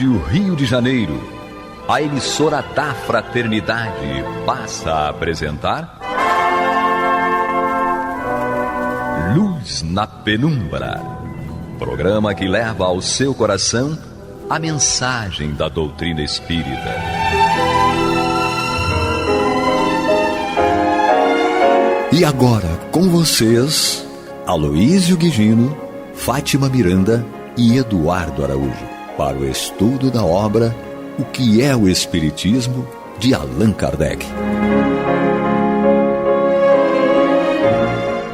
Rádio Rio de Janeiro, a emissora da Fraternidade, passa a apresentar Luz na Penumbra, programa que leva ao seu coração a mensagem da doutrina espírita. E agora, com vocês, Aloísio Guigino, Fátima Miranda e Eduardo Araújo, para o estudo da obra O que é o Espiritismo, de Allan Kardec.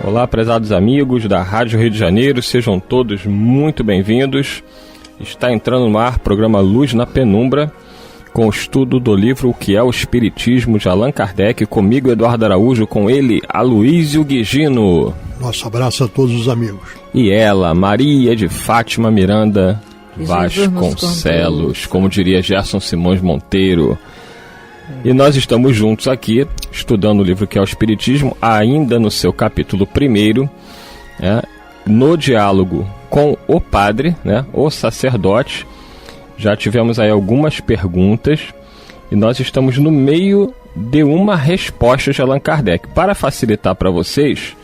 Olá, prezados amigos da Rádio Rio de Janeiro, sejam todos muito bem-vindos. Está entrando no ar o programa Luz na Penumbra, com o estudo do livro O que é o Espiritismo, de Allan Kardec, comigo, Eduardo Araújo, com ele, Aloísio Guigino. Nosso abraço a todos os amigos. E ela, Maria de Fátima Miranda Vasconcelos, como diria Gerson Simões Monteiro. E nós estamos juntos aqui, estudando o livro que é o Espiritismo, ainda no seu capítulo 1, no diálogo com o padre, o sacerdote. Já tivemos aí algumas perguntas e nós estamos no meio de uma resposta de Allan Kardec. Para facilitar para vocês,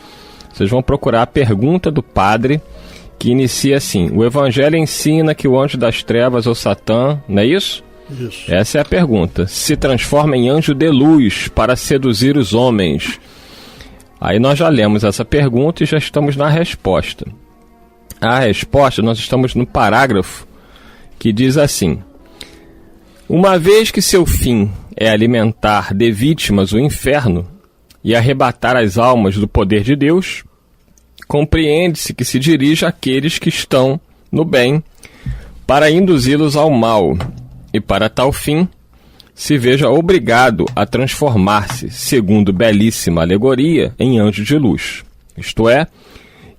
vocês vão procurar a pergunta do padre, que inicia assim: o Evangelho ensina que o anjo das trevas, ou Satã, não é isso? Isso. Essa é a pergunta. Se transforma em anjo de luz para seduzir os homens. Aí nós já lemos essa pergunta e já estamos na resposta. A resposta, nós estamos no parágrafo que diz assim: uma vez que seu fim é alimentar de vítimas o inferno e arrebatar as almas do poder de Deus, compreende-se que se dirige àqueles que estão no bem para induzi-los ao mal, e para tal fim se veja obrigado a transformar-se, segundo belíssima alegoria, em anjo de luz. Isto é,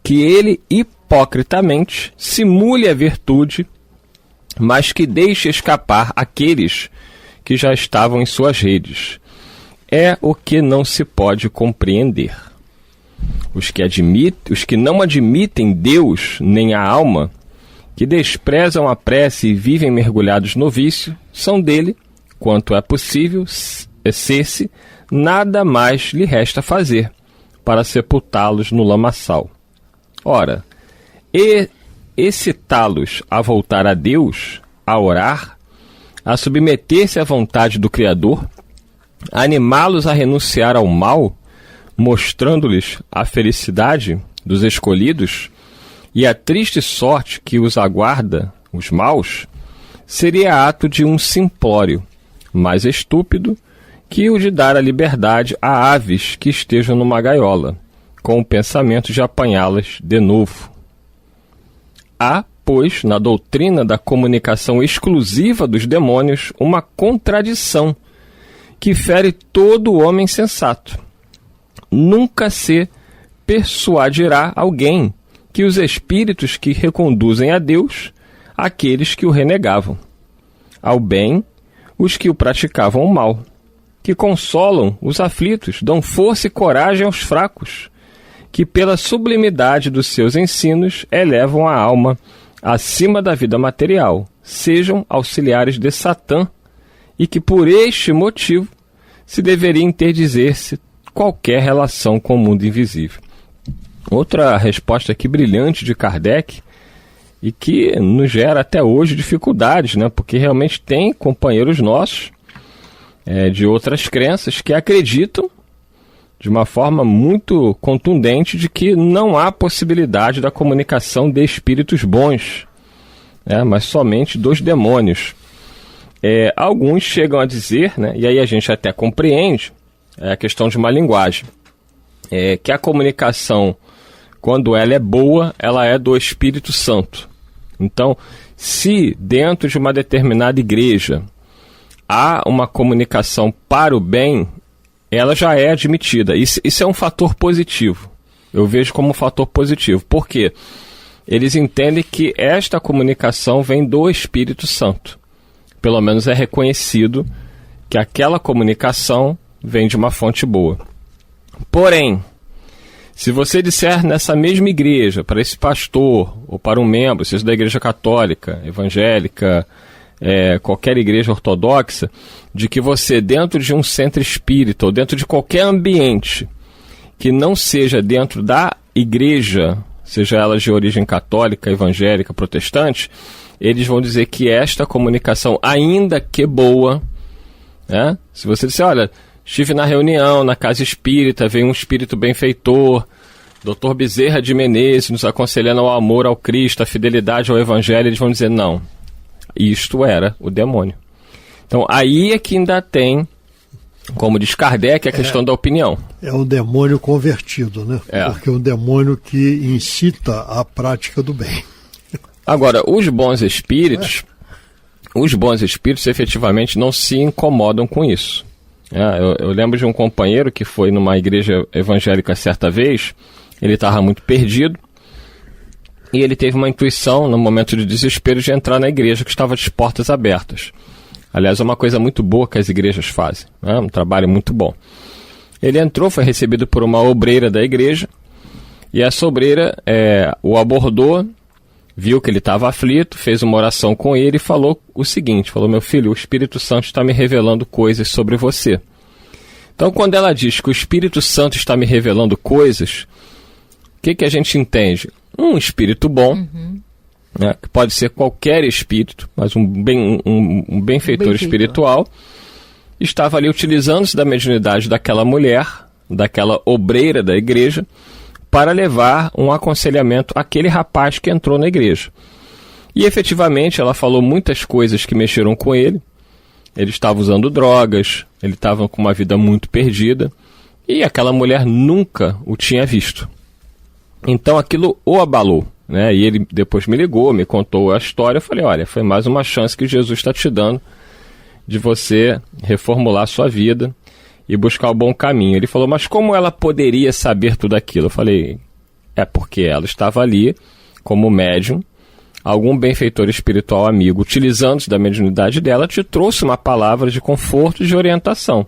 que ele hipocritamente simule a virtude, mas que deixe escapar aqueles que já estavam em suas redes. É o que não se pode compreender. Os que não admitem Deus nem a alma, que desprezam a prece e vivem mergulhados no vício, são dele, quanto é possível ser-se, nada mais lhe resta fazer para sepultá-los no lamaçal. Ora, excitá-los a voltar a Deus, a orar, a submeter-se à vontade do Criador, animá-los a renunciar ao mal, mostrando-lhes a felicidade dos escolhidos e a triste sorte que os aguarda, os maus, seria ato de um simplório, mais estúpido que o de dar a liberdade a aves que estejam numa gaiola, com o pensamento de apanhá-las de novo. Há, pois, na doutrina da comunicação exclusiva dos demônios, uma contradição que fere todo homem sensato. Nunca se persuadirá alguém que os espíritos que reconduzem a Deus, aqueles que o renegavam, ao bem, os que o praticavam o mal, que consolam os aflitos, dão força e coragem aos fracos, que pela sublimidade dos seus ensinos elevam a alma acima da vida material, sejam auxiliares de Satã, e que por este motivo se deveria interdizer-se qualquer relação com o mundo invisível. Outra resposta aqui brilhante de Kardec, e que nos gera até hoje dificuldades, porque realmente tem companheiros nossos de outras crenças que acreditam de uma forma muito contundente de que não há possibilidade da comunicação de espíritos bons, mas somente dos demônios. Alguns chegam a dizer, e aí a gente até compreende, a questão de uma linguagem, que a comunicação, quando ela é boa, ela é do Espírito Santo. Então, se dentro de uma determinada igreja há uma comunicação para o bem, ela já é admitida. Isso é um fator positivo. Eu vejo como um fator positivo. Por quê? Eles entendem que esta comunicação vem do Espírito Santo. Pelo menos é reconhecido que aquela comunicação vem de uma fonte boa. Porém, se você disser nessa mesma igreja, para esse pastor ou para um membro, seja da igreja católica, evangélica, qualquer igreja ortodoxa, de que você, dentro de um centro espírita ou dentro de qualquer ambiente que não seja dentro da igreja, seja ela de origem católica, evangélica, protestante, eles vão dizer que esta comunicação, ainda que boa, né? Se você disser, olha, estive na reunião, na casa espírita, veio um espírito benfeitor, Dr. Bezerra de Menezes nos aconselhando ao amor ao Cristo, à fidelidade ao Evangelho, eles vão dizer, não, isto era o demônio. Então, aí é que ainda tem, como diz Kardec, a questão da opinião. É o demônio convertido, né? Porque é um demônio que incita a prática do bem. Agora, os bons espíritos efetivamente não se incomodam com isso. Eu lembro de um companheiro que foi numa igreja evangélica certa vez, ele estava muito perdido, e ele teve uma intuição, no momento de desespero, de entrar na igreja que estava de portas abertas. Aliás, é uma coisa muito boa que as igrejas fazem, né? Um trabalho muito bom. Ele entrou, foi recebido por uma obreira da igreja, e essa obreira o abordou, viu que ele estava aflito, fez uma oração com ele e falou o seguinte, falou, meu filho, o Espírito Santo está me revelando coisas sobre você. Então, quando ela diz que o Espírito Santo está me revelando coisas, o que a gente entende? Um espírito bom, né, que pode ser qualquer espírito, mas um benfeitor espiritual, estava ali utilizando-se da mediunidade daquela mulher, daquela obreira da igreja, para levar um aconselhamento àquele rapaz que entrou na igreja. E efetivamente ela falou muitas coisas que mexeram com ele. Ele estava usando drogas, ele estava com uma vida muito perdida, e aquela mulher nunca o tinha visto. Então aquilo o abalou, né? E ele depois me ligou, me contou a história. Eu falei, olha, foi mais uma chance que Jesus está te dando de você reformular a sua vida e buscar o bom caminho. Ele falou, mas como ela poderia saber tudo aquilo? Eu falei, porque ela estava ali como médium, algum benfeitor espiritual amigo, utilizando-se da mediunidade dela, te trouxe uma palavra de conforto e de orientação.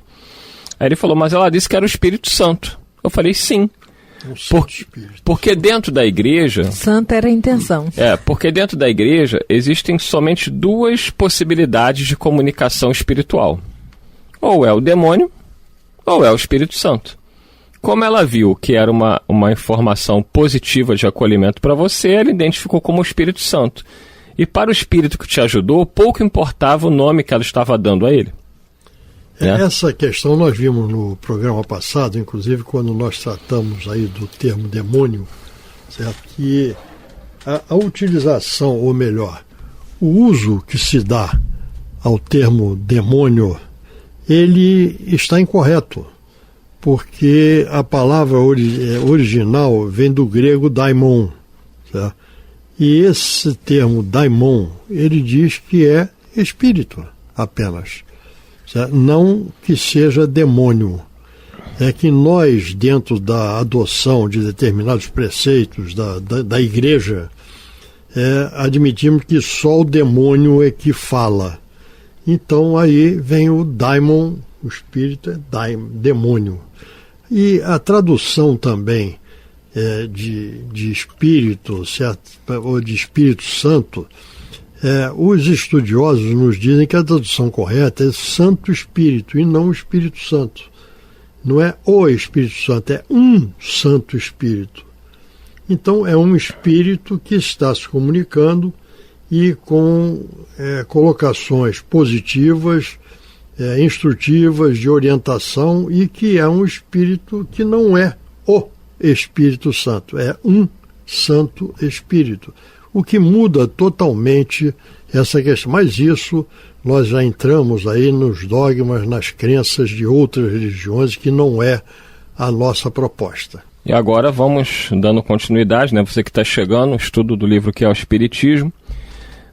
Aí ele falou, mas ela disse que era o Espírito Santo. Eu falei, sim. Porque dentro da igreja... Santa era a intenção. Porque dentro da igreja existem somente duas possibilidades de comunicação espiritual. Ou é o demônio, ou é o Espírito Santo. Como ela viu que era uma informação positiva de acolhimento para você, ela identificou como o Espírito Santo. E para o Espírito que te ajudou, pouco importava o nome que ela estava dando a ele. Essa questão nós vimos no programa passado, inclusive quando nós tratamos aí do termo demônio, certo? Que a utilização, ou melhor, o uso que se dá ao termo demônio, ele está incorreto, porque a palavra original vem do grego daimon, certo? E esse termo daimon, ele diz que é espírito apenas. Não que seja demônio. É que nós, dentro da adoção de determinados preceitos da igreja, admitimos que só o demônio é que fala. Então aí vem o daimon, o espírito é demônio. E a tradução também de espírito, certo? Ou de Espírito Santo, os estudiosos nos dizem que a tradução correta é Santo Espírito e não Espírito Santo. Não é o Espírito Santo, é um Santo Espírito. Então é um espírito que está se comunicando e com colocações positivas, instrutivas, de orientação, e que é um espírito que não é o Espírito Santo, é um Santo Espírito. O que muda totalmente essa questão. Mas isso nós já entramos aí nos dogmas, nas crenças de outras religiões, que não é a nossa proposta. E agora vamos dando continuidade, né? Você que está chegando, o estudo do livro que é o Espiritismo.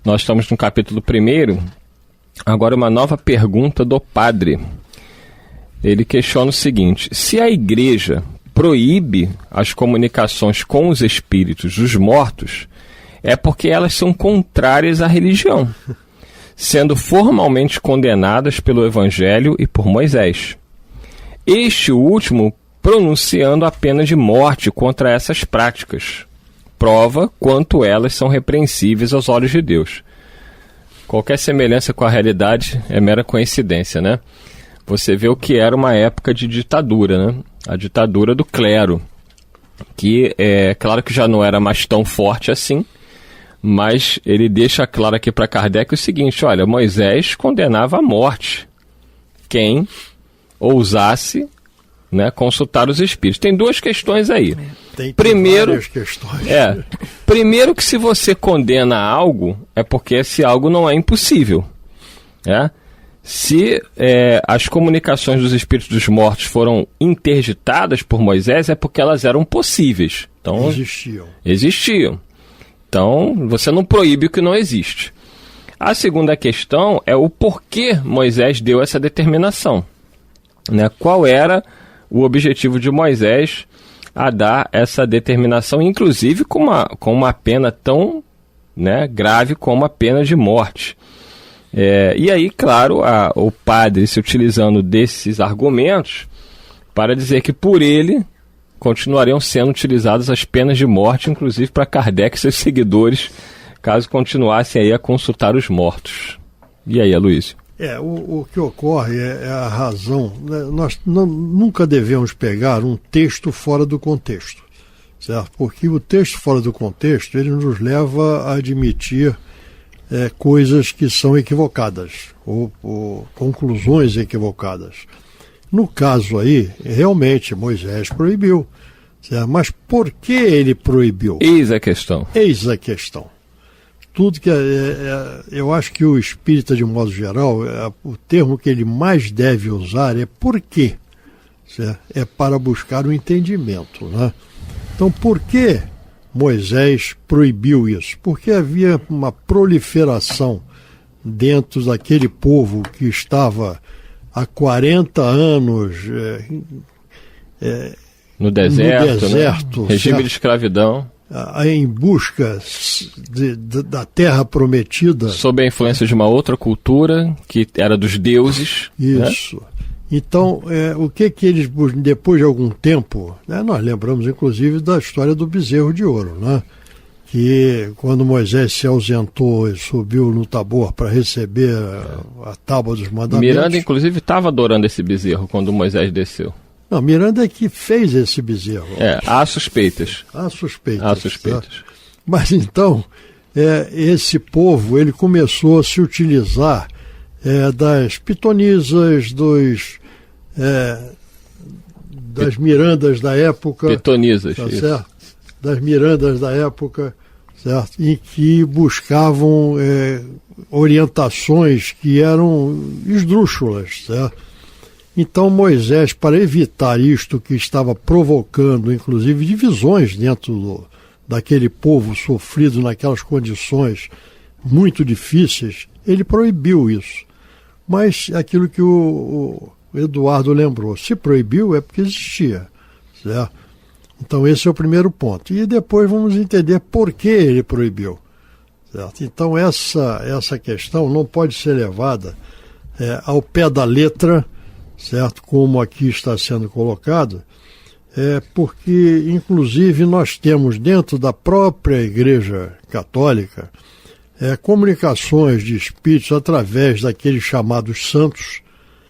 Nós estamos no capítulo 1. Agora uma nova pergunta do padre. Ele questiona o seguinte: se a igreja proíbe as comunicações com os espíritos dos mortos, é porque elas são contrárias à religião, sendo formalmente condenadas pelo Evangelho e por Moisés. Este último pronunciando a pena de morte contra essas práticas, prova quanto elas são repreensíveis aos olhos de Deus. qualquer semelhança com a realidade é mera coincidência, né? Você vê o que era uma época de ditadura, né? A ditadura do clero, que é claro que já não era mais tão forte assim, mas ele deixa claro aqui para Kardec o seguinte: olha, Moisés condenava à morte quem ousasse, né, consultar os espíritos. Tem duas questões aí. Tem várias questões. Primeiro que se você condena algo, é porque esse algo não é impossível. Né? Se as comunicações dos espíritos dos mortos foram interditadas por Moisés, é porque elas eram possíveis. Então, existiam. Então, você não proíbe o que não existe. A segunda questão é o porquê Moisés deu essa determinação. Né? Qual era o objetivo de Moisés a dar essa determinação, inclusive com uma pena tão, né, grave como a pena de morte. E aí, claro, o padre se utilizando desses argumentos para dizer que por ele continuariam sendo utilizadas as penas de morte, inclusive para Kardec e seus seguidores, caso continuassem aí a consultar os mortos. E aí, Aloysio? O que ocorre é a razão. Né? Nós nunca devemos pegar um texto fora do contexto, certo? Porque o texto fora do contexto, ele nos leva a admitir coisas que são equivocadas, ou conclusões equivocadas. No caso aí, realmente, Moisés proibiu. Certo? Mas por que ele proibiu? Eis a questão. Tudo que eu acho que o espírita, de modo geral, o termo que ele mais deve usar é por quê. Certo? É para buscar o entendimento. Né? Então, por que Moisés proibiu isso? Porque havia uma proliferação dentro daquele povo que estava há 40 anos no deserto, né? Regime certo? de escravidão. Em busca da terra prometida. Sob a influência de uma outra cultura, que era dos deuses. Isso. Né? Então, o que eles, depois de algum tempo, né, nós lembramos inclusive da história do bezerro de ouro, né? Que quando Moisés se ausentou e subiu no Tabor para receber a tábua dos mandamentos. Miranda, inclusive, estava adorando esse bezerro quando Moisés desceu. Não, Miranda é que fez esse bezerro. Há suspeitas. Há suspeitas. Mas então, esse povo, ele começou a se utilizar das pitonisas, das mirandas da época. Pitonisas, tá isso. Certo? Das mirandas da época, certo? Em que buscavam orientações que eram esdrúxulas, certo? Então Moisés, para evitar isto que estava provocando, inclusive, divisões dentro daquele povo sofrido naquelas condições muito difíceis, ele proibiu isso. Mas aquilo que o Eduardo lembrou, se proibiu é porque existia, certo? Então esse é o primeiro ponto. E depois vamos entender por que ele proibiu, certo? Então essa questão não pode ser levada ao pé da letra, certo? Como aqui está sendo colocado, porque, inclusive, nós temos dentro da própria Igreja Católica comunicações de espíritos através daqueles chamados santos,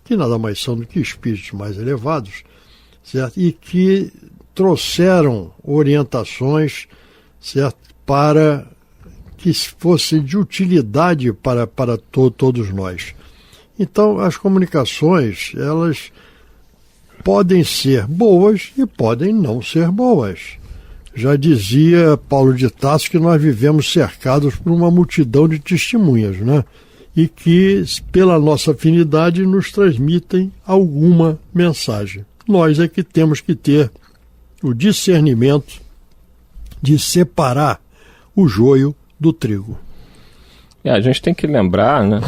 que nada mais são do que espíritos mais elevados, certo? E que trouxeram orientações, certo? Para que fossem de utilidade para todos nós. Então, as comunicações, elas podem ser boas e podem não ser boas. Já dizia Paulo de Tarso que nós vivemos cercados por uma multidão de testemunhas, né? E que, pela nossa afinidade, nos transmitem alguma mensagem. Nós é que temos que ter o discernimento de separar o joio do trigo. A gente tem que lembrar, né,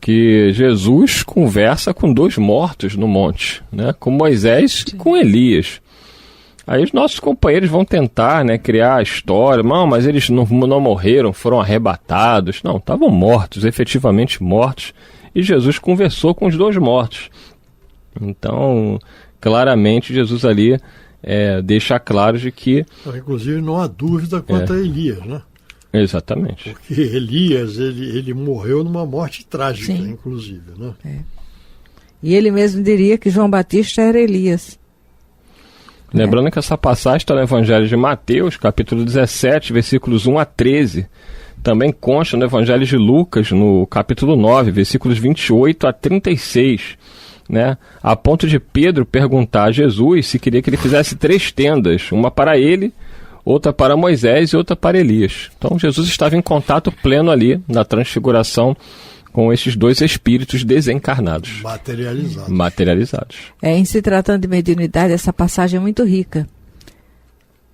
que Jesus conversa com 2 mortos no monte, né, com Moisés e com Elias. Aí os nossos companheiros vão tentar, né, criar a história, mas eles não morreram, foram arrebatados. Não, estavam mortos, efetivamente mortos, e Jesus conversou com os 2 mortos. Então, claramente, Jesus ali deixa claro de que... Inclusive, não há dúvida quanto a Elias, né? Exatamente. Porque Elias, ele morreu numa morte trágica, sim, inclusive, né? E ele mesmo diria que João Batista era Elias. Lembrando que essa passagem está no Evangelho de Mateus, capítulo 17, versículos 1 a 13. Também consta no Evangelho de Lucas, no capítulo 9, versículos 28 a 36. Né? A ponto de Pedro perguntar a Jesus se queria que ele fizesse 3 tendas, uma para ele, outra para Moisés e outra para Elias. Então Jesus estava em contato pleno ali na transfiguração com esses 2 espíritos desencarnados. Materializados. Em se tratando de mediunidade, essa passagem é muito rica.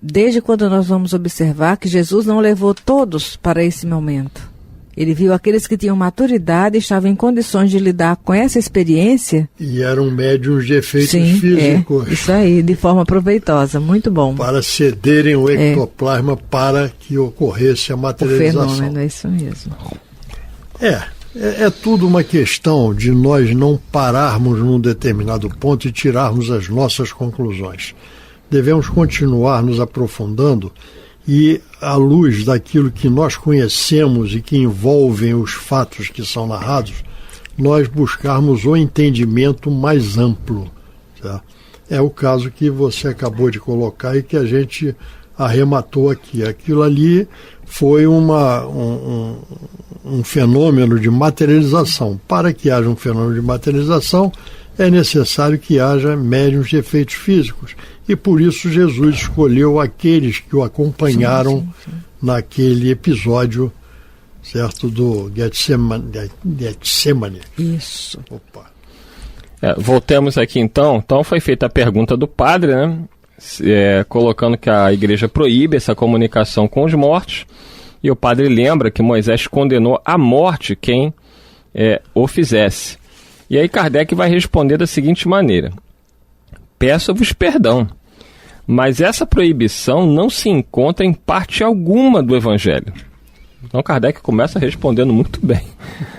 Desde quando nós vamos observar que Jesus não levou todos para esse momento. Ele viu aqueles que tinham maturidade e estavam em condições de lidar com essa experiência. E eram médiuns de efeitos físicos. Isso aí, de forma proveitosa, muito bom. Para cederem o ectoplasma para que ocorresse a materialização. O fenômeno, é isso mesmo. É tudo uma questão de nós não pararmos num determinado ponto e tirarmos as nossas conclusões. Devemos continuar nos aprofundando e, à luz daquilo que nós conhecemos e que envolvem os fatos que são narrados, nós buscarmos o entendimento mais amplo. Tá? É o caso que você acabou de colocar e que a gente arrematou aqui. Aquilo ali foi um fenômeno de materialização. Para que haja um fenômeno de materialização, é necessário que haja médiuns de efeitos físicos. E por isso Jesus escolheu aqueles que o acompanharam sim. naquele episódio, certo, do Getsemane. Isso. Opa. Voltemos aqui então. Então foi feita a pergunta do padre, né? Colocando que a igreja proíbe essa comunicação com os mortos. E o padre lembra que Moisés condenou à morte quem o fizesse. E aí Kardec vai responder da seguinte maneira: peço-vos perdão, mas essa proibição não se encontra em parte alguma do Evangelho. Então Kardec começa respondendo muito bem.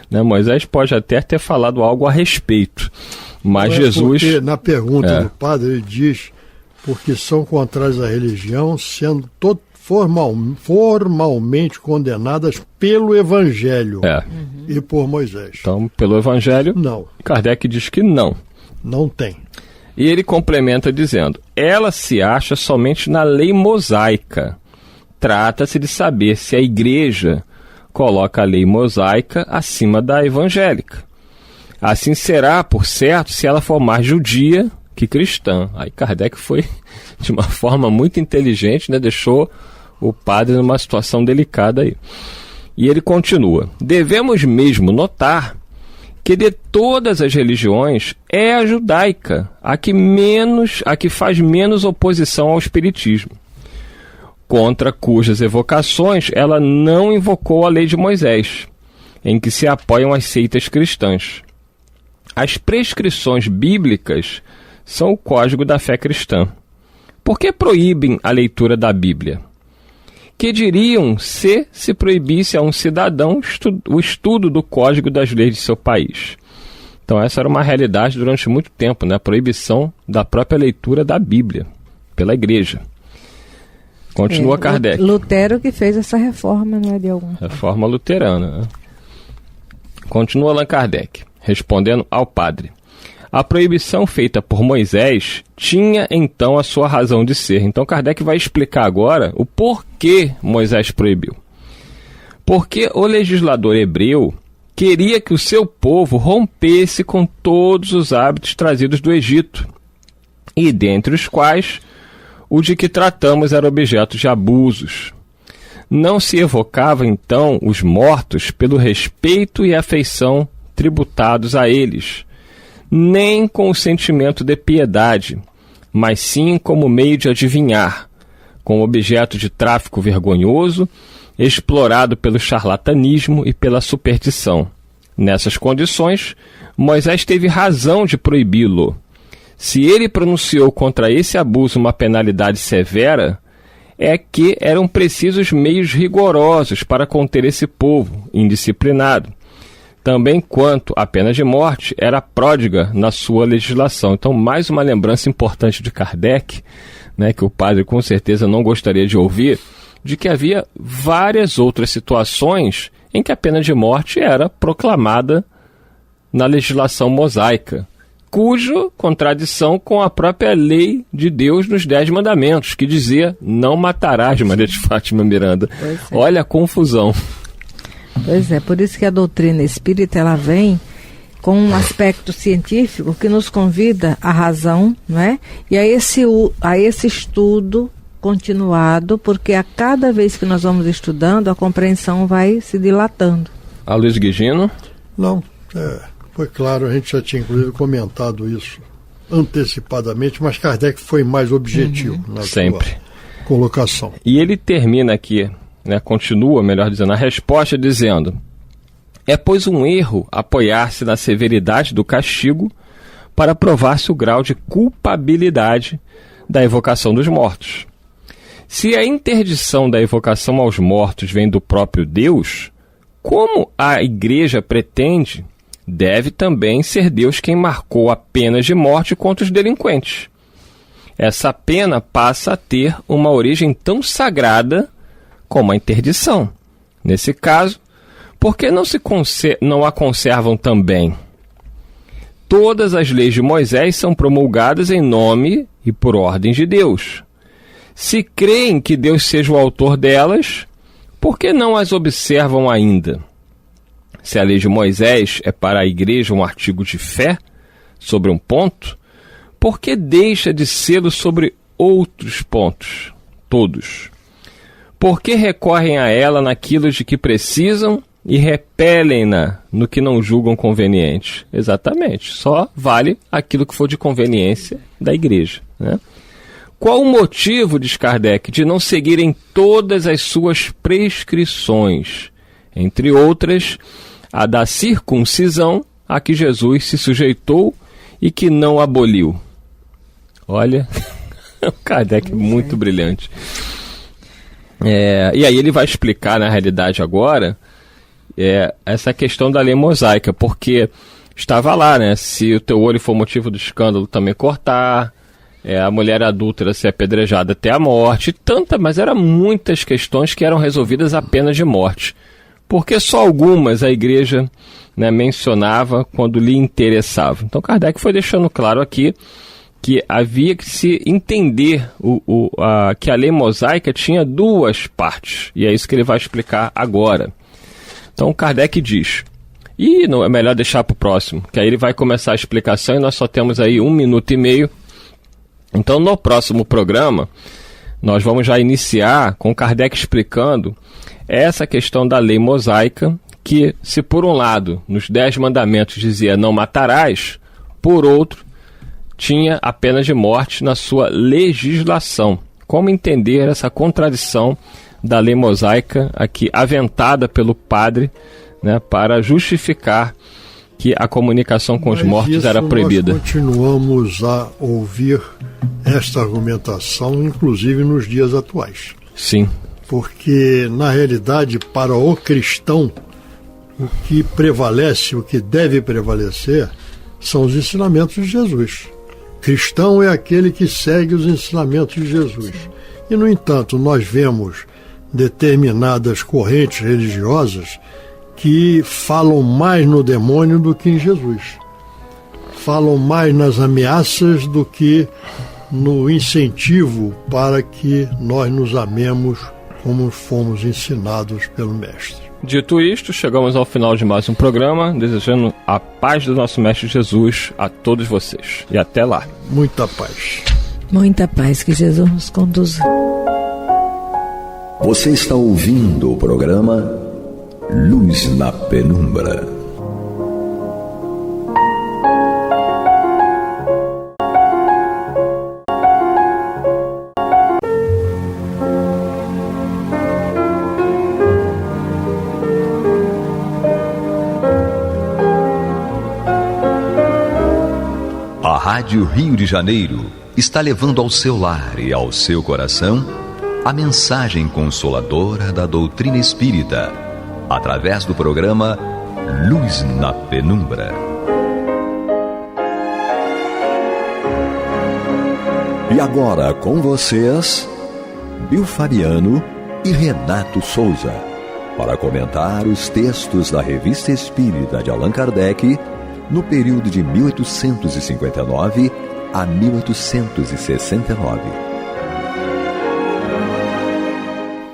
Né? Moisés pode até ter falado algo a respeito, mas Jesus... Porque na pergunta do padre ele diz, porque são contrários à religião, sendo formalmente condenadas pelo Evangelho e por Moisés. Então, pelo Evangelho, não. Kardec diz que não. Não tem. E ele complementa dizendo: ela se acha somente na lei mosaica. Trata-se de saber se a igreja coloca a lei mosaica acima da evangélica. Assim será, por certo, se ela for mais judia que cristã. Aí Kardec foi de uma forma muito inteligente, né? Deixou o padre numa situação delicada aí. E ele continua: devemos mesmo notar que de todas as religiões é a judaica a que faz menos oposição ao espiritismo, contra cujas evocações ela não invocou a lei de Moisés, em que se apoiam as seitas cristãs. As prescrições bíblicas são o código da fé cristã. Por que proíbem a leitura da Bíblia? Que diriam se proibisse a um cidadão o estudo do código das leis de seu país? Então essa era uma realidade durante muito tempo, né? A proibição da própria leitura da Bíblia pela igreja. Continua Kardec. Lutero que fez essa reforma, não é de algum? Reforma luterana, né? Continua Allan Kardec, respondendo ao padre: a proibição feita por Moisés tinha então a sua razão de ser. Então Kardec vai explicar agora o porquê Moisés proibiu. Porque o legislador hebreu queria que o seu povo rompesse com todos os hábitos trazidos do Egito, e dentre os quais o de que tratamos era objeto de abusos. Não se evocava então os mortos pelo respeito e afeição tributados a eles, nem com o sentimento de piedade, mas sim como meio de adivinhar, com objeto de tráfico vergonhoso, explorado pelo charlatanismo e pela superstição. Nessas condições, Moisés teve razão de proibi-lo. Se ele pronunciou contra esse abuso uma penalidade severa, é que eram precisos meios rigorosos para conter esse povo indisciplinado. Também quanto à pena de morte, era pródiga na sua legislação. Então, mais uma lembrança importante de Kardec, né, que o padre com certeza não gostaria de ouvir, de que havia várias outras situações em que a pena de morte era proclamada na legislação mosaica, cuja contradição com a própria lei de Deus nos 10 mandamentos, que dizia: não matarás, Maria de Fátima Miranda. Olha a confusão. Pois é, por isso que a doutrina espírita ela vem com um aspecto científico que nos convida à razão, não é? E a esse estudo continuado, porque a cada vez que nós vamos estudando, a compreensão vai se dilatando. Aloysio Guigino? Não, foi claro, a gente já tinha inclusive comentado isso antecipadamente, mas Kardec foi mais objetivo na sua colocação. E ele termina aqui, né, continua, melhor dizendo, a resposta dizendo: é, pois, um erro apoiar-se na severidade do castigo para provar-se o grau de culpabilidade da evocação dos mortos. Se a interdição da evocação aos mortos vem do próprio Deus, como a Igreja pretende, deve também ser Deus quem marcou a pena de morte contra os delinquentes. Essa pena passa a ter uma origem tão sagrada como a interdição. Nesse caso, por que não a conservam também? Todas as leis de Moisés são promulgadas em nome e por ordem de Deus. Se creem que Deus seja o autor delas, por que não as observam ainda? Se a lei de Moisés é para a Igreja um artigo de fé sobre um ponto, por que deixa de sê-lo sobre outros pontos, todos? Por que recorrem a ela naquilo de que precisam e repelem-na no que não julgam conveniente? Exatamente, só vale aquilo que for de conveniência da Igreja, né? Qual o motivo, diz Kardec, de não seguirem todas as suas prescrições, entre outras, a da circuncisão a que Jesus se sujeitou e que não aboliu? Olha, o Kardec é muito brilhante. E aí ele vai explicar, na realidade, agora, essa questão da lei mosaica, porque estava lá, né? Se o teu olho for motivo do escândalo, também cortar, a mulher adúltera ser apedrejada até a morte, mas eram muitas questões que eram resolvidas apenas de morte, porque só algumas a Igreja, né, mencionava quando lhe interessava. Então Kardec foi deixando claro aqui que havia que se entender que a lei mosaica tinha duas partes, e é isso que ele vai explicar agora. Então Kardec diz, e não é melhor deixar para o próximo, que aí ele vai começar a explicação e nós só temos aí 1 minuto e meio. Então no próximo programa nós vamos já iniciar com Kardec explicando essa questão da lei mosaica, que se por um lado nos 10 mandamentos dizia não matarás, por outro tinha a pena de morte na sua legislação. Como entender essa contradição da lei mosaica aqui aventada pelo padre, né, para justificar que a comunicação com os mortos era proibida? Nós continuamos a ouvir esta argumentação, inclusive nos dias atuais. Sim. Porque, na realidade, para o cristão, o que prevalece, o que deve prevalecer, são os ensinamentos de Jesus. Cristão é aquele que segue os ensinamentos de Jesus. E, no entanto, nós vemos determinadas correntes religiosas que falam mais no demônio do que em Jesus. Falam mais nas ameaças do que no incentivo para que nós nos amemos como fomos ensinados pelo Mestre. Dito isto, chegamos ao final de mais um programa, desejando a paz do nosso Mestre Jesus a todos vocês. E até lá. Muita paz. Muita paz, que Jesus nos conduza. Você está ouvindo o programa Luz na Penumbra. A Rádio Rio de Janeiro está levando ao seu lar e ao seu coração a mensagem consoladora da doutrina espírita, através do programa Luz na Penumbra. E agora com vocês, Bill Fabiano e Renato Souza, para comentar os textos da Revista Espírita de Allan Kardec no período de 1859 a 1869.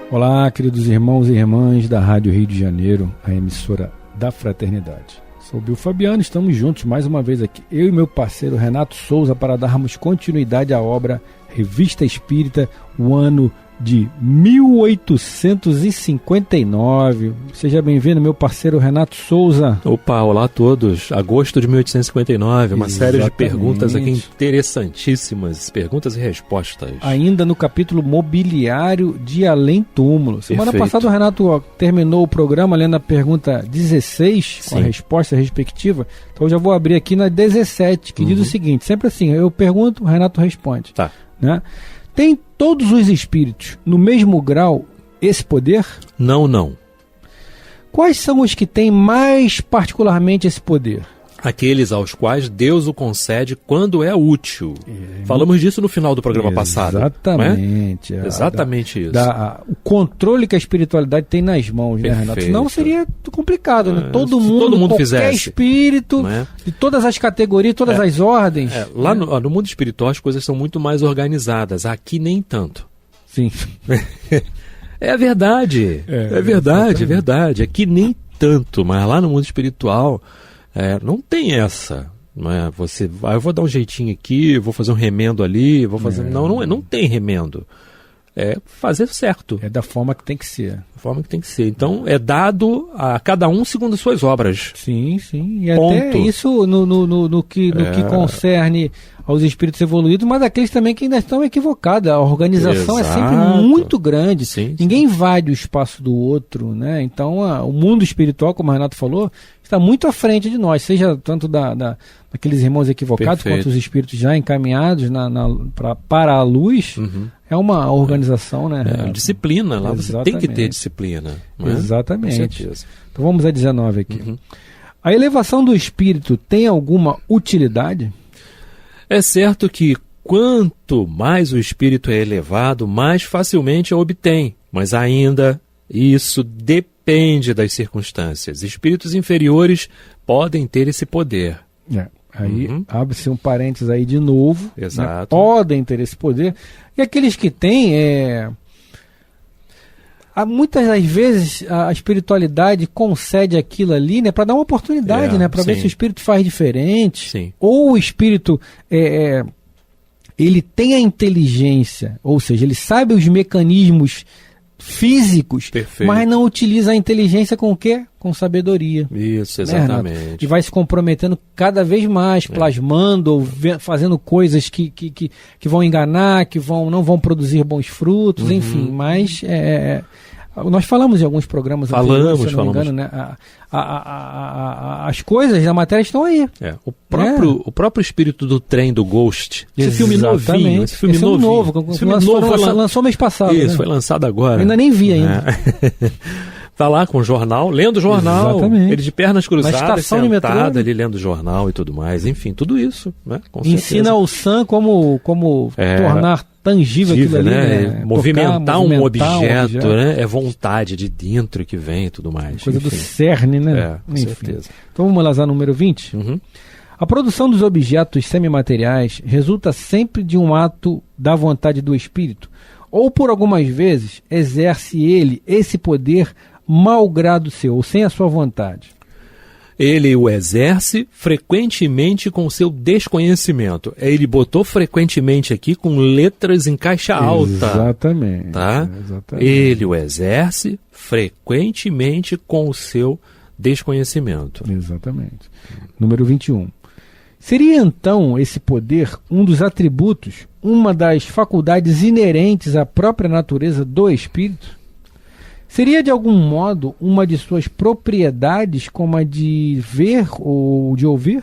Olá, queridos irmãos e irmãs da Rádio Rio de Janeiro, a emissora da Fraternidade. Sou o Bill Fabiano, estamos juntos mais uma vez aqui, eu e meu parceiro Renato Souza, para darmos continuidade à obra Revista Espírita, o ano de 1859. Seja bem-vindo, meu parceiro Renato Souza. Opa, olá a todos. Agosto de 1859, uma série de perguntas aqui interessantíssimas, perguntas e respostas. Ainda no capítulo Mobiliário de Além Túmulo. Semana passada o Renato terminou o programa lendo a pergunta 16, com a resposta respectiva. Então eu já vou abrir aqui na 17, que diz o seguinte, sempre assim, eu pergunto, o Renato responde. Tá. Né? Tem todos os espíritos no mesmo grau esse poder? Não. Quais são os que têm mais particularmente esse poder? Aqueles aos quais Deus o concede quando é útil. Falamos disso no final do programa passado. Exatamente. Né? Exatamente isso. O controle que a espiritualidade tem nas mãos, né, Renato? Senão seria complicado, né? Todo mundo qualquer fizesse, espírito, de todas as categorias, todas as ordens. Lá no mundo espiritual as coisas são muito mais organizadas. Aqui nem tanto. Sim. É verdade. É verdade. Aqui nem tanto, mas lá no mundo espiritual... não tem essa, não é? Eu vou dar um jeitinho aqui, vou fazer um remendo ali, vou fazer... Não tem remendo. É fazer certo. É da forma que tem que ser. Da forma que tem que ser. Então, é dado a cada um segundo as suas obras. Sim. E até isso no que concerne aos espíritos evoluídos, mas aqueles também que ainda estão equivocados. A organização é sempre muito grande. Sim. Ninguém invade o espaço do outro, né? Então, o mundo espiritual, como o Renato falou, está muito à frente de nós, seja tanto daqueles irmãos equivocados, quanto os espíritos já encaminhados para a luz. É uma organização, né? Disciplina, lá você tem que ter disciplina. Não é? Exatamente. Com certeza. Então vamos a 19 aqui. A elevação do espírito tem alguma utilidade? É certo que quanto mais o espírito é elevado, mais facilmente a obtém, mas ainda isso depende das circunstâncias. Espíritos inferiores podem ter esse poder. Aí abre-se um parênteses aí de novo. Exato. Né? Podem ter esse poder. E aqueles que têm, muitas das vezes a espiritualidade concede aquilo ali, né, para dar uma oportunidade, né, para ver se o espírito faz diferente. Sim. Ou o espírito ele tem a inteligência, ou seja, ele sabe os mecanismos físicos, mas não utiliza a inteligência com o quê? Com sabedoria. Isso, exatamente. Né, e vai se comprometendo cada vez mais, plasmando, ou fazendo coisas que vão enganar, que não vão produzir bons frutos, enfim. Mas nós falamos em alguns programas anteriores, se eu não me engano, né? As coisas da matéria estão aí. O próprio espírito do trem do Ghost. Esse filme novinho. Esse filme novo. Lançou mês passado. Isso, né? foi lançado agora. Eu ainda nem vi ainda. Tá lá com o jornal, lendo o jornal. Exatamente. Ele de pernas cruzadas, sentado ali lendo o jornal e tudo mais. Enfim, tudo isso. Né? Ensina ao Sam como tornar tangível aquilo ali, né? Movimentar um objeto, né? É vontade de dentro que vem e tudo mais. Coisa do cerne, né? Com certeza. Então vamos lá, número 20. A produção dos objetos semimateriais resulta sempre de um ato da vontade do espírito, ou por algumas vezes exerce ele esse poder malgrado seu, ou sem a sua vontade. Ele o exerce frequentemente com seu desconhecimento. Ele botou frequentemente aqui com letras em caixa alta. Exatamente. Tá? Exatamente. Ele o exerce frequentemente com o seu desconhecimento. Exatamente. Número 21. Seria então esse poder um dos atributos, uma das faculdades inerentes à própria natureza do espírito? Seria de algum modo uma de suas propriedades, como a de ver ou de ouvir?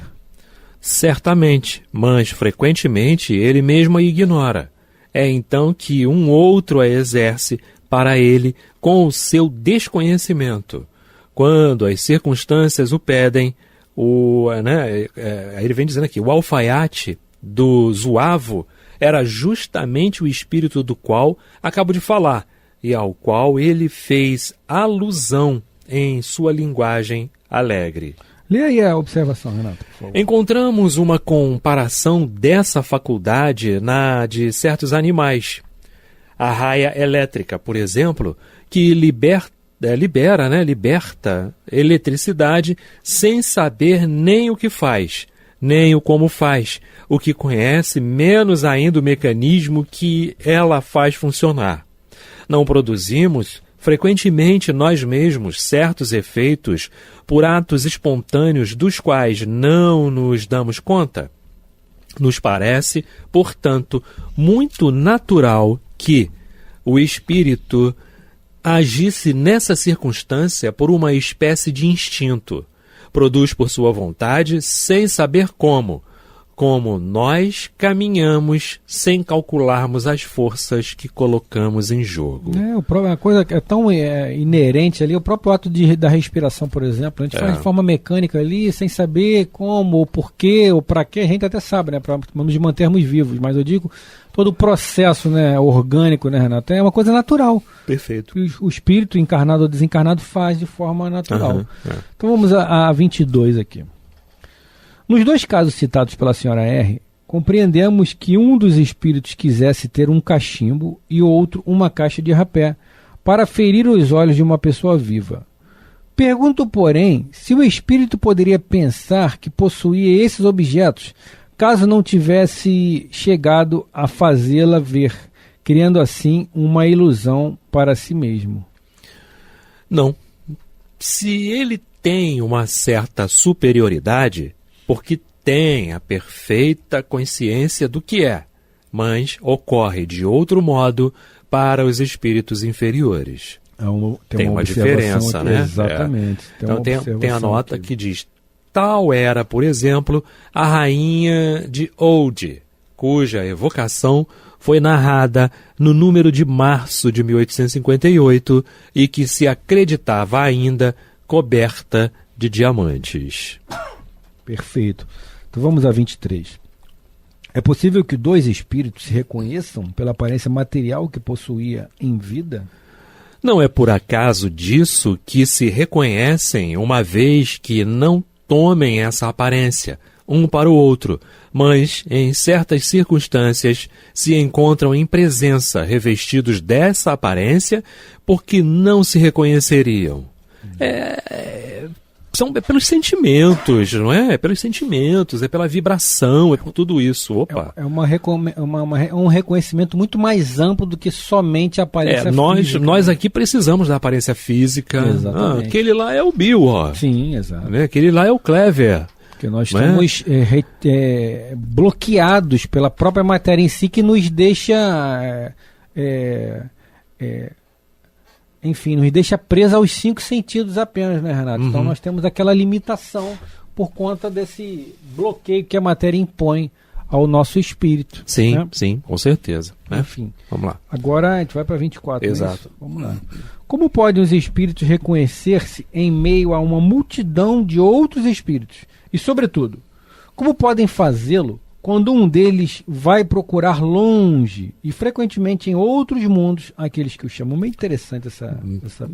Certamente, mas frequentemente ele mesmo a ignora. É então que um outro a exerce para ele com o seu desconhecimento. Quando as circunstâncias o pedem, ele vem dizendo aqui, o alfaiate do Zuavo era justamente o espírito do qual acabo de falar. e ao qual ele fez alusão em sua linguagem alegre. Lê aí a observação, Renato, por favor. Encontramos uma comparação dessa faculdade na de certos animais. A raia elétrica, por exemplo, que liberta eletricidade sem saber nem o que faz, nem o como faz, o que conhece menos ainda o mecanismo que ela faz funcionar. Não produzimos frequentemente nós mesmos certos efeitos por atos espontâneos dos quais não nos damos conta? Nos parece, portanto, muito natural que o espírito agisse nessa circunstância por uma espécie de instinto. Produz por sua vontade sem saber como nós caminhamos sem calcularmos as forças que colocamos em jogo. A coisa é tão inerente ali, o próprio ato da respiração, por exemplo, a gente faz de forma mecânica ali, sem saber como, ou porquê, ou para quê, a gente até sabe, né, para nos mantermos vivos, mas eu digo, todo o processo, né, orgânico, né, Renato, é uma coisa natural. Perfeito. O espírito encarnado ou desencarnado faz de forma natural. Então vamos a 22 aqui. Nos dois casos citados pela senhora R, compreendemos que um dos espíritos quisesse ter um cachimbo e outro uma caixa de rapé, para ferir os olhos de uma pessoa viva. Pergunto, porém, se o espírito poderia pensar que possuía esses objetos, caso não tivesse chegado a fazê-la ver, criando assim uma ilusão para si mesmo. Não. Se ele tem uma certa superioridade, porque tem a perfeita consciência do que é, mas ocorre de outro modo para os espíritos inferiores. Tem uma diferença, né? Exatamente. Então tem a nota aqui que diz: tal era, por exemplo, a rainha de Oude, cuja evocação foi narrada no número de março de 1858 e que se acreditava ainda coberta de diamantes. Perfeito. Então vamos a 23. É possível que dois espíritos se reconheçam pela aparência material que possuía em vida? Não é por acaso disso que se reconhecem, uma vez que não tomem essa aparência, um para o outro, mas, em certas circunstâncias, se encontram em presença, revestidos dessa aparência, porque não se reconheceriam. São pelos sentimentos, não é? É pelos sentimentos, é pela vibração, é por tudo isso. Opa. É um reconhecimento muito mais amplo do que somente a aparência física. Nós aqui precisamos da aparência física. Exatamente. Aquele lá é o Bill, ó. Sim, exato. Né? Aquele lá é o Clever. Porque nós estamos bloqueados pela própria matéria em si, que nos deixa... enfim, nos deixa presos aos 5 sentidos apenas, né, Renato? Então nós temos aquela limitação por conta desse bloqueio que a matéria impõe ao nosso espírito. Sim, né? Sim, com certeza. Né? Enfim. Vamos lá. Agora a gente vai para 24. Exato. Vamos lá. Como podem os espíritos reconhecer-se em meio a uma multidão de outros espíritos? E, sobretudo, como podem fazê-lo quando um deles vai procurar longe e frequentemente em outros mundos aqueles que o chamam? Muito interessante essa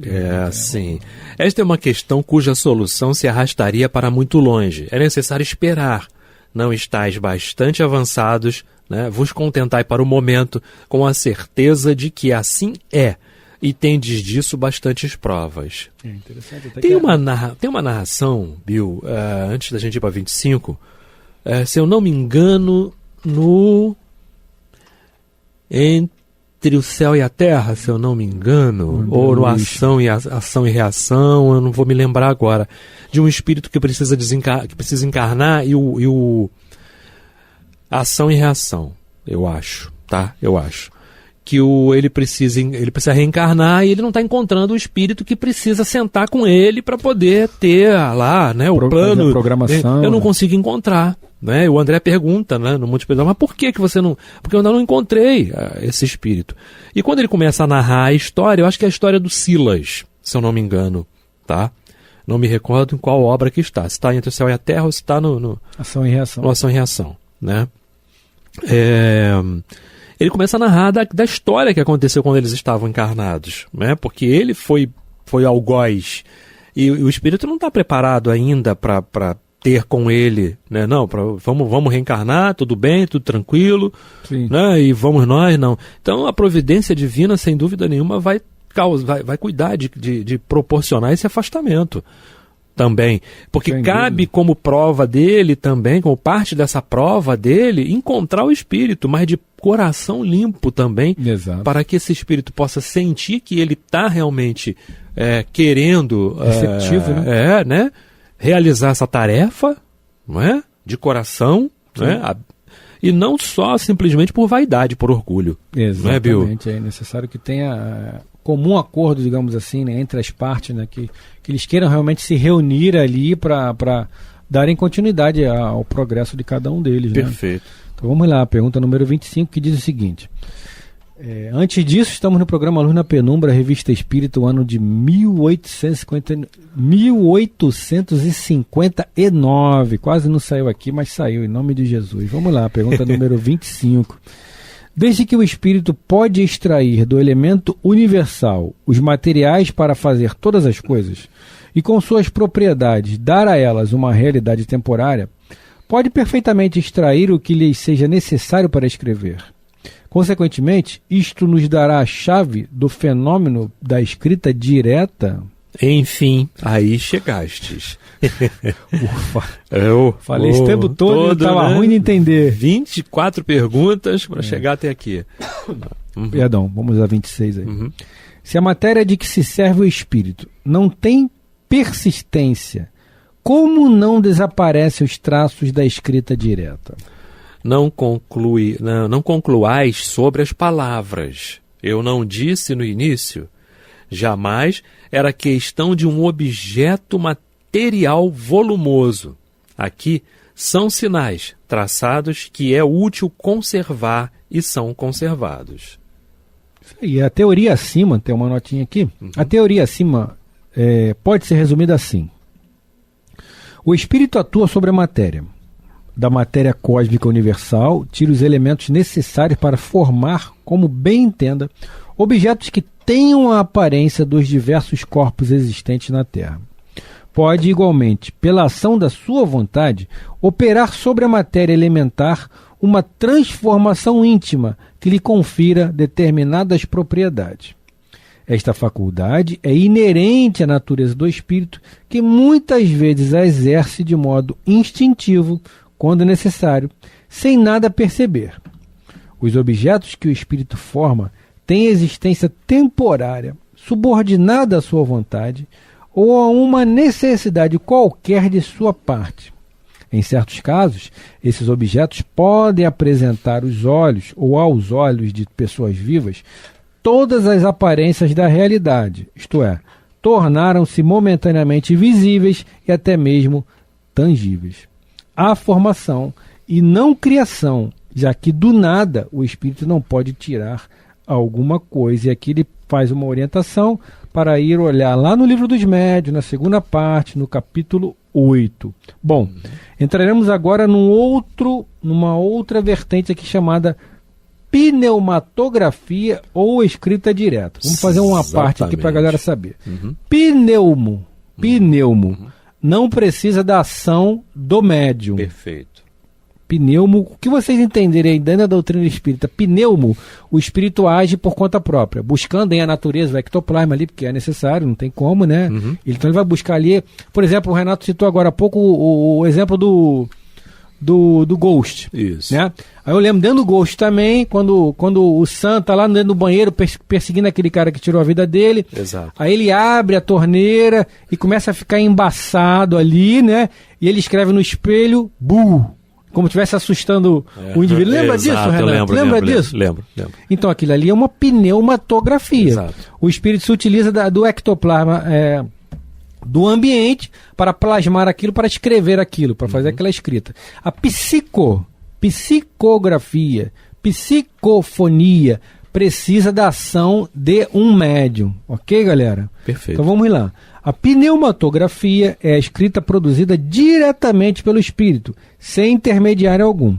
pergunta. Sim. Esta é uma questão cuja solução se arrastaria para muito longe. É necessário esperar. Não estáis bastante avançados, né? Vos contentai para o momento com a certeza de que assim é. E tendes disso bastantes provas. É interessante. Tem uma narração, Bill, antes da gente ir para 25... se eu não me engano, Entre o Céu e a Terra, se eu não me engano, ou no Ação e Reação, eu não vou me lembrar agora, de um espírito que precisa encarnar e o Ação e Reação, eu acho, tá? Eu acho. Que ele precisa reencarnar e ele não está encontrando o espírito que precisa sentar com ele para poder ter lá, né, o plano. A programação. Eu não consigo encontrar. Né? O André pergunta, né, no multiplicador, mas por que você não... Porque eu ainda não encontrei esse espírito. E quando ele começa a narrar a história, eu acho que é a história do Silas, se eu não me engano, tá? Não me recordo em qual obra que está. Se está Entre o Céu e a Terra ou se está no Ação e Reação. No Ação e Reação, né? ele começa a narrar da história que aconteceu quando eles estavam encarnados, né? Porque ele foi algoz, e o espírito não está preparado ainda para ter com ele, né? Não, vamos reencarnar, tudo bem, tudo tranquilo, né? E vamos nós, não. Então a providência divina, sem dúvida nenhuma, vai cuidar de proporcionar esse afastamento também, porque cabe como prova dele também, como parte dessa prova dele, encontrar o espírito, mas de coração limpo também, para que esse espírito possa sentir que ele está realmente querendo receptivo, né? Realizar essa tarefa, não é? De coração, né? E não só simplesmente por vaidade, por orgulho. Exatamente, é necessário que tenha comum acordo, digamos assim, né, entre as partes, né, que eles queiram realmente se reunir ali para darem continuidade ao progresso de cada um deles. Perfeito. Né? Então vamos lá, pergunta número 25, que diz o seguinte: antes disso, estamos no programa Luz na Penumbra, Revista Espírita, ano de 1859, quase não saiu aqui, mas saiu, em nome de Jesus. Vamos lá, pergunta número 25. Desde que o espírito pode extrair do elemento universal os materiais para fazer todas as coisas, e com suas propriedades dar a elas uma realidade temporária, pode perfeitamente extrair o que lhes seja necessário para escrever. Consequentemente, isto nos dará a chave do fenômeno da escrita direta. Enfim, aí chegastes. Ufa. Falei esse tempo todo, estava ruim de entender. 24 perguntas para chegar até aqui. Perdão, vamos a 26 aí. Se a matéria de que se serve o espírito não tem persistência, como não desaparecem os traços da escrita direta? Não concluais sobre as palavras. Eu não disse no início. Jamais era questão de um objeto material volumoso. Aqui são sinais traçados que é útil conservar e são conservados. E a teoria acima, tem uma notinha aqui, a teoria acima pode ser resumida assim: o espírito atua sobre a matéria. Da matéria cósmica universal, tira os elementos necessários para formar, como bem entenda, objetos que tenham a aparência dos diversos corpos existentes na Terra. Pode, igualmente, pela ação da sua vontade, operar sobre a matéria elementar uma transformação íntima que lhe confira determinadas propriedades. Esta faculdade é inerente à natureza do espírito, que muitas vezes a exerce de modo instintivo, quando necessário, sem nada perceber. Os objetos que o espírito forma têm existência temporária, subordinada à sua vontade ou a uma necessidade qualquer de sua parte. Em certos casos, esses objetos podem apresentar aos olhos de pessoas vivas todas as aparências da realidade, isto é, tornaram-se momentaneamente visíveis e até mesmo tangíveis. Há formação e não criação, já que do nada o espírito não pode tirar alguma coisa. E aqui ele faz uma orientação para ir olhar lá no Livro dos Médiuns, na segunda parte, no capítulo 8. Bom, entraremos agora numa outra vertente aqui chamada pneumatografia ou escrita direta. Vamos fazer uma parte aqui para a galera saber. Pneumo. Não precisa da ação do médium. Perfeito. Pneumo, o que vocês entenderem dentro da doutrina espírita, pneumo, o espírito age por conta própria, buscando em a natureza, o ectoplasma ali, porque é necessário, não tem como, né? Então ele vai buscar ali, por exemplo, o Renato citou agora há pouco o exemplo do Ghost. Isso. Né? Aí eu lembro dentro do Ghost também, quando o Sam tá lá dentro do banheiro perseguindo aquele cara que tirou a vida dele. Exato. Aí ele abre a torneira e começa a ficar embaçado ali, né? E ele escreve no espelho, "Bu", como se estivesse assustando o indivíduo. Lembra disso, Renato? Lembra disso? Lembro. Então aquilo ali é uma pneumatografia. Exato. O espírito se utiliza do ectoplasma do ambiente para plasmar aquilo, para escrever aquilo, para fazer aquela escrita. A psicografia, psicofonia precisa da ação de um médium. Ok, galera? Perfeito. Então vamos lá. A pneumatografia é a escrita produzida diretamente pelo espírito, sem intermediário algum.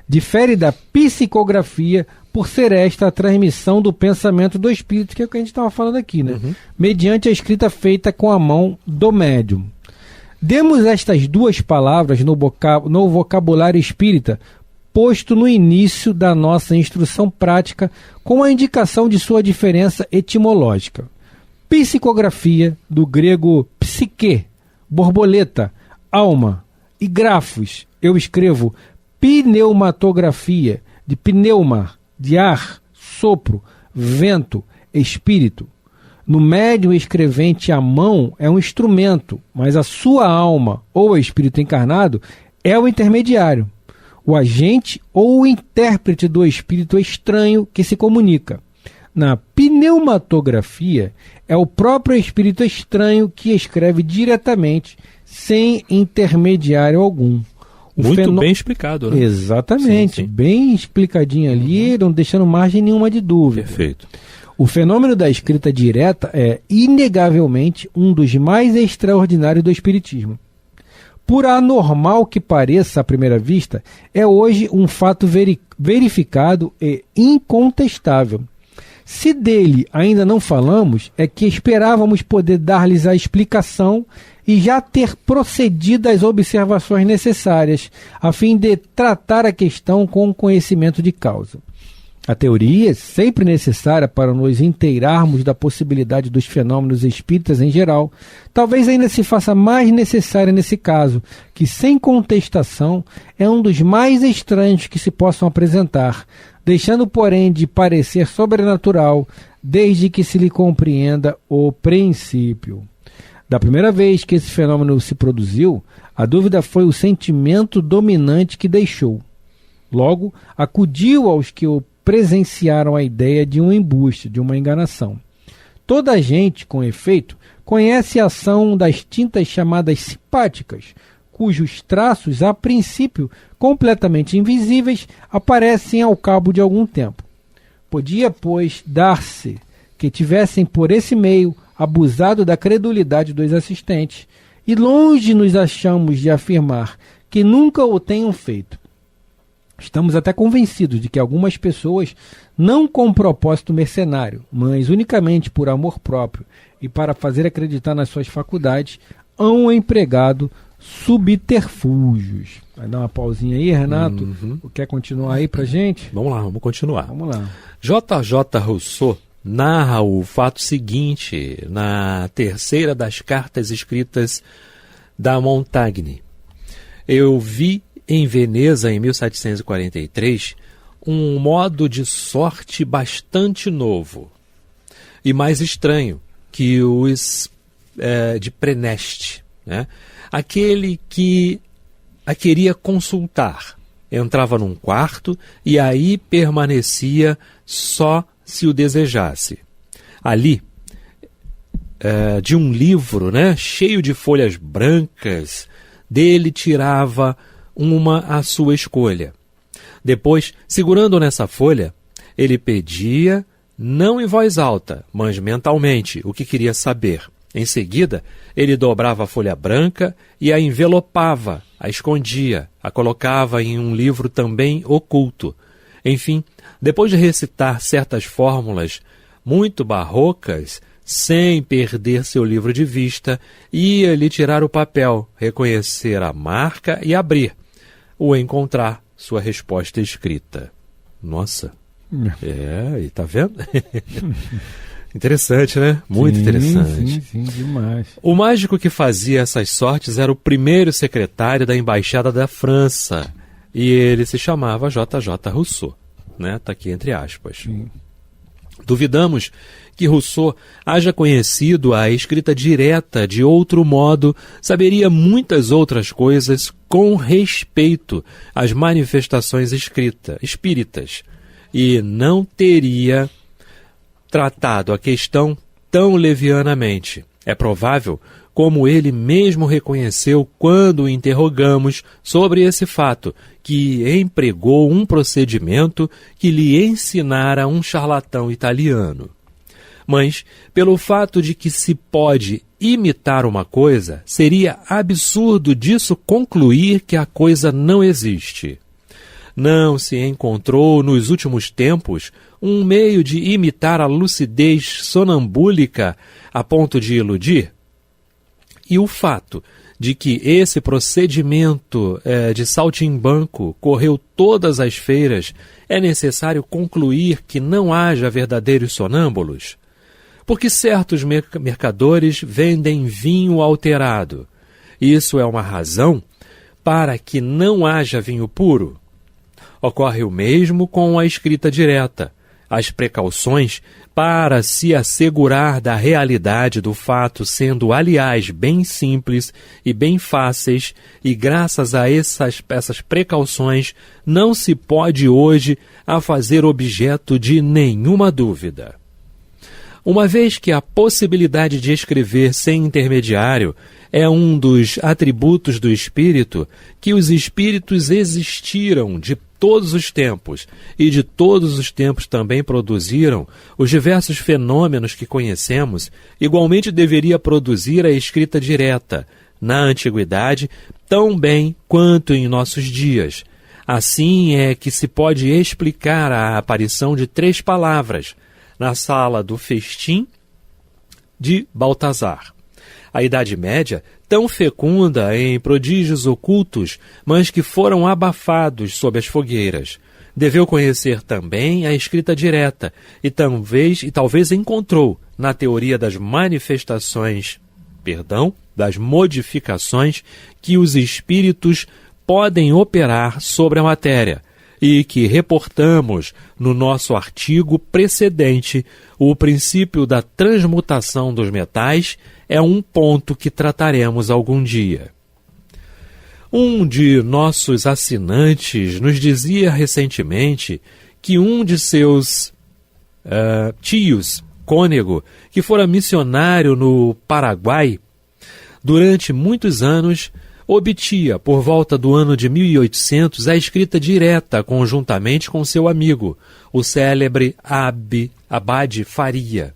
Difere da psicografia por ser esta a transmissão do pensamento do espírito, que é o que a gente estava falando aqui, né? Mediante a escrita feita com a mão do médium. Demos estas duas palavras no vocabulário espírita, posto no início da nossa instrução prática, com a indicação de sua diferença etimológica. Psicografia, do grego psique, borboleta, alma, e grafos, eu escrevo pneumatografia, de pneuma, de ar, sopro, vento, espírito. No médium escrevente, a mão é um instrumento, mas a sua alma, ou o espírito encarnado, é o intermediário, o agente ou o intérprete do espírito estranho que se comunica. Na pneumatografia, é o próprio espírito estranho que escreve diretamente, sem intermediário algum. Muito bem explicado, né? Exatamente, sim. Bem explicadinho ali, não deixando margem nenhuma de dúvida. Perfeito. O fenômeno da escrita direta é, inegavelmente, um dos mais extraordinários do Espiritismo. Por anormal que pareça à primeira vista, é hoje um fato verificado e incontestável. Se dele ainda não falamos, é que esperávamos poder dar-lhes a explicação e já ter procedido às observações necessárias, a fim de tratar a questão com conhecimento de causa. A teoria é sempre necessária para nos inteirarmos da possibilidade dos fenômenos espíritas em geral. Talvez ainda se faça mais necessária nesse caso, que sem contestação é um dos mais estranhos que se possam apresentar, deixando, porém, de parecer sobrenatural, desde que se lhe compreenda o princípio. Da primeira vez que esse fenômeno se produziu, a dúvida foi o sentimento dominante que deixou. Logo, acudiu aos que o presenciaram a ideia de um embuste, de uma enganação. Toda a gente, com efeito, conhece a ação das tintas chamadas simpáticas, cujos traços, a princípio completamente invisíveis, aparecem ao cabo de algum tempo. Podia, pois, dar-se que tivessem por esse meio abusado da credulidade dos assistentes, e longe nos achamos de afirmar que nunca o tenham feito. Estamos até convencidos de que algumas pessoas, não com propósito mercenário, mas unicamente por amor próprio e para fazer acreditar nas suas faculdades, hão empregado subterfúgios. Vai dar uma pausinha aí, Renato? Quer continuar aí pra gente? Vamos lá, vamos continuar. Vamos lá. J.J. Rousseau narra o fato seguinte na terceira das cartas escritas da Montaigne. Eu vi em Veneza, em 1743, um modo de sorte bastante novo e mais estranho que os de Preneste, né? Aquele que a queria consultar. Entrava num quarto e aí permanecia só se o desejasse. Ali, de um livro, né, cheio de folhas brancas, dele tirava uma à sua escolha. Depois, segurando nessa folha, ele pedia, não em voz alta, mas mentalmente, o que queria saber. Em seguida, ele dobrava a folha branca e a envelopava, a escondia, a colocava em um livro também oculto. Enfim, depois de recitar certas fórmulas muito barrocas, sem perder seu livro de vista, ia-lhe tirar o papel, reconhecer a marca e abrir, ou encontrar sua resposta escrita. Nossa, e tá vendo? Interessante, né? Muito interessante. Sim, demais. O mágico que fazia essas sortes era o primeiro secretário da Embaixada da França, e ele se chamava J.J. Rousseau, né? Tá aqui entre aspas. Sim. Duvidamos que Rousseau haja conhecido a escrita direta, de outro modo, saberia muitas outras coisas com respeito às manifestações espíritas, e não teria tratado a questão tão levianamente. É provável, como ele mesmo reconheceu quando o interrogamos sobre esse fato, que empregou um procedimento que lhe ensinara um charlatão italiano. Mas, pelo fato de que se pode imitar uma coisa, seria absurdo disso concluir que a coisa não existe. Não se encontrou nos últimos tempos um meio de imitar a lucidez sonambúlica a ponto de iludir? E o fato de que esse procedimento de saltimbanco correu todas as feiras, é necessário concluir que não haja verdadeiros sonâmbulos? Porque certos mercadores vendem vinho alterado. Isso é uma razão para que não haja vinho puro? Ocorre o mesmo com a escrita direta. As precauções para se assegurar da realidade do fato sendo, aliás, bem simples e bem fáceis, e graças a essas precauções não se pode hoje a fazer objeto de nenhuma dúvida. Uma vez que a possibilidade de escrever sem intermediário é um dos atributos do espírito, que os espíritos existiram de todos os tempos e de todos os tempos também produziram os diversos fenômenos que conhecemos, igualmente deveria produzir a escrita direta, na antiguidade, tão bem quanto em nossos dias. Assim é que se pode explicar a aparição de 3 palavras na sala do festim de Baltazar. A Idade Média, tão fecunda em prodígios ocultos, mas que foram abafados sob as fogueiras, deveu conhecer também a escrita direta e talvez encontrou na teoria das das modificações que os espíritos podem operar sobre a matéria, e que reportamos no nosso artigo precedente. O princípio da transmutação dos metais é um ponto que trataremos algum dia. Um de nossos assinantes nos dizia recentemente que um de seus tios, cônego, que fora missionário no Paraguai, durante muitos anos, obtia, por volta do ano de 1800, a escrita direta conjuntamente com seu amigo, o célebre Abade Faria.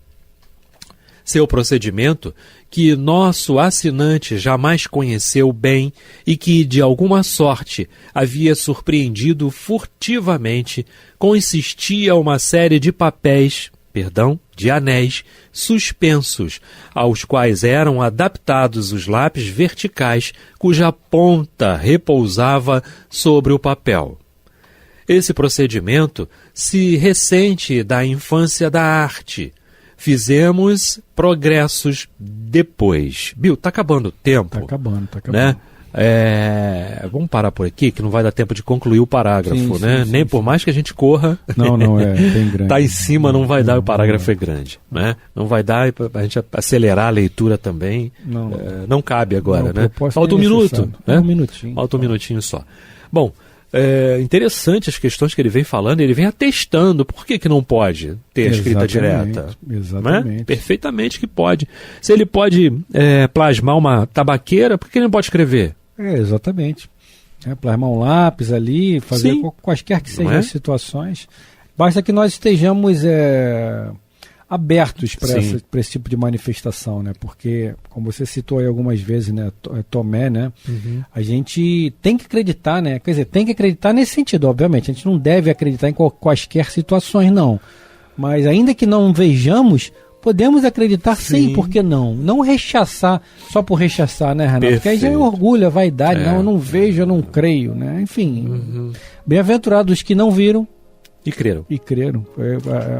Seu procedimento, que nosso assinante jamais conheceu bem e que, de alguma sorte, havia surpreendido furtivamente, consistia uma série de de anéis suspensos, aos quais eram adaptados os lápis verticais, cuja ponta repousava sobre o papel. Esse procedimento se ressente da infância da arte. Fizemos progressos depois. Bill, tá acabando o tempo. Tá acabando. Né? Vamos parar por aqui, que não vai dar tempo de concluir o parágrafo, né? Nem por mais que a gente corra. Não, é bem grande. Tá em cima, não vai dar, o parágrafo é grande, né? Não vai dar a gente acelerar a leitura também. Não cabe agora, né? Falta um minuto, né? Um minutinho. Falta um minutinho só. Bom, interessante as questões que ele vem falando, ele vem atestando por que não pode ter a escrita direta. Exatamente. Né? Perfeitamente que pode. Se ele pode plasmar uma tabaqueira, por que ele não pode escrever? Exatamente. Plasmar um lápis ali, fazer quaisquer que sejam as situações. Basta que nós estejamos abertos para esse tipo de manifestação, né? Porque, como você citou aí algumas vezes, né, Tomé, né? Uhum. A gente tem que acreditar, né? Quer dizer, tem que acreditar nesse sentido, obviamente. A gente não deve acreditar em quaisquer situações, não. Mas ainda que não vejamos, podemos acreditar sim, por que não? Não rechaçar só por rechaçar, né, Renato? Porque aí já é orgulho, é vaidade. Não, eu não vejo, eu não creio, né? Enfim, bem-aventurados os que não viram e creram.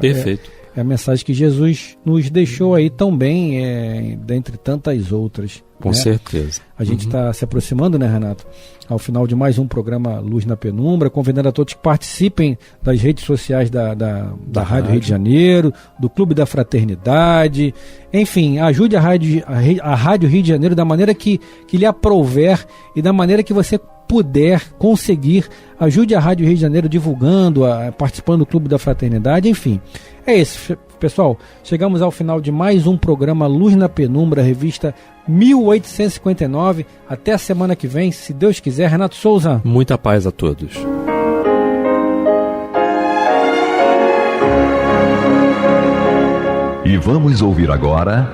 Perfeito. É a mensagem que Jesus nos deixou aí tão bem, dentre tantas outras. Com certeza. A gente está se aproximando, né, Renato? Ao final de mais um programa Luz na Penumbra, convidando a todos que participem das redes sociais da Rádio Rio de Janeiro, do Clube da Fraternidade. Enfim, ajude a Rádio Rio de Janeiro da maneira que lhe aprouver e da maneira que você puder conseguir. Ajude a Rádio Rio de Janeiro divulgando, participando do Clube da Fraternidade, enfim. É isso, pessoal. Chegamos ao final de mais um programa Luz na Penumbra, revista 1859. Até a semana que vem, se Deus quiser. Renato Souza. Muita paz a todos. E vamos ouvir agora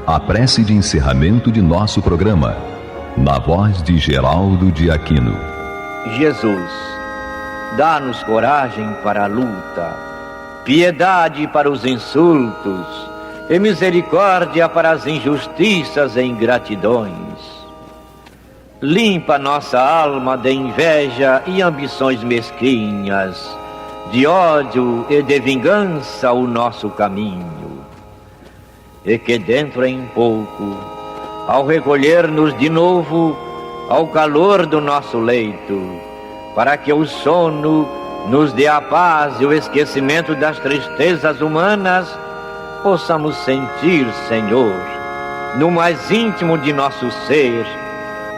a prece de encerramento de nosso programa, na voz de Geraldo de Aquino. Jesus, dá-nos coragem para a luta, piedade para os insultos e misericórdia para as injustiças e ingratidões. Limpa nossa alma de inveja e ambições mesquinhas, de ódio e de vingança o nosso caminho. E que dentro em pouco, ao recolher-nos de novo ao calor do nosso leito, para que o sono nos dê a paz e o esquecimento das tristezas humanas, possamos sentir, Senhor, no mais íntimo de nosso ser,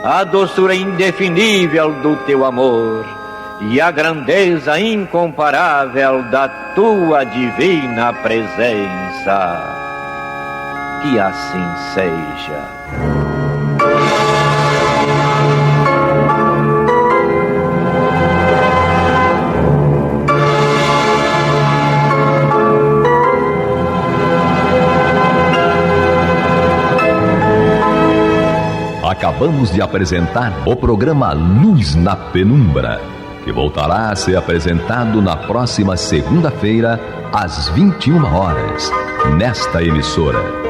a doçura indefinível do Teu amor e a grandeza incomparável da Tua divina presença. Que assim seja. Acabamos de apresentar o programa Luz na Penumbra, que voltará a ser apresentado na próxima segunda-feira, às 21 horas, nesta emissora.